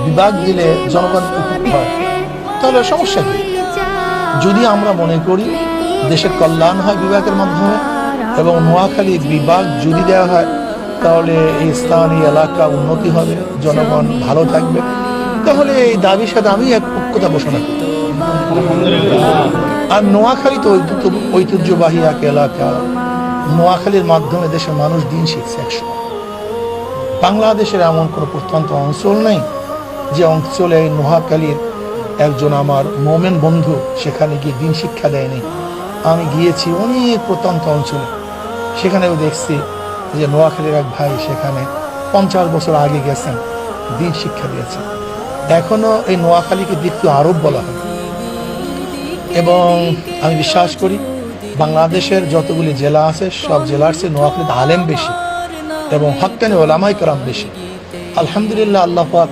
বিভাগ দিলে জনগণ উপকৃত হয়, তাহলে সমস্যা কি? যদি আমরা মনে করি দেশের কল্যাণ হয় বিভাগের মাধ্যমে এবং নোয়াখালী বিভাগ যদি দেওয়া হয় তাহলে এই স্থানীয় এলাকা উন্নতি হবে, জনগণ ভালো থাকবে, তাহলে এই দাবির সাথে আমি এক ঐক্যতা ঘোষণা করি। আর নোয়াখালী তো ঐতিহ্যবাহী এক এলাকা। নোয়াখালীর মাধ্যমে দেশের মানুষ দিন শিখছে একসময়। বাংলাদেশের এমন কোনো প্রত্যন্ত অঞ্চল নেই যে অঞ্চলে এই নোয়াখালীর একজন আমার মোমেন বন্ধু সেখানে গিয়ে দিন শিক্ষা দেয়নি। আমি গিয়েছি অনেক প্রত্যন্ত অঞ্চলে, সেখানেও দেখছি যে নোয়াখালীর এক ভাই সেখানে 50 বছর আগে গেছেন, দিন শিক্ষা দিয়েছেন। এখনো এই নোয়াখালীকে দ্বিতীয় আরব বলা হয়। এবং আমি বিশ্বাস করি বাংলাদেশের যতগুলি জেলা আছে সব জেলার চেয়ে নোয়াখালীতে আলেম বেশি এবং হক্কানি ওলামায়ে কেরাম বেশি। আলহামদুলিল্লাহ, আল্লাহ পাক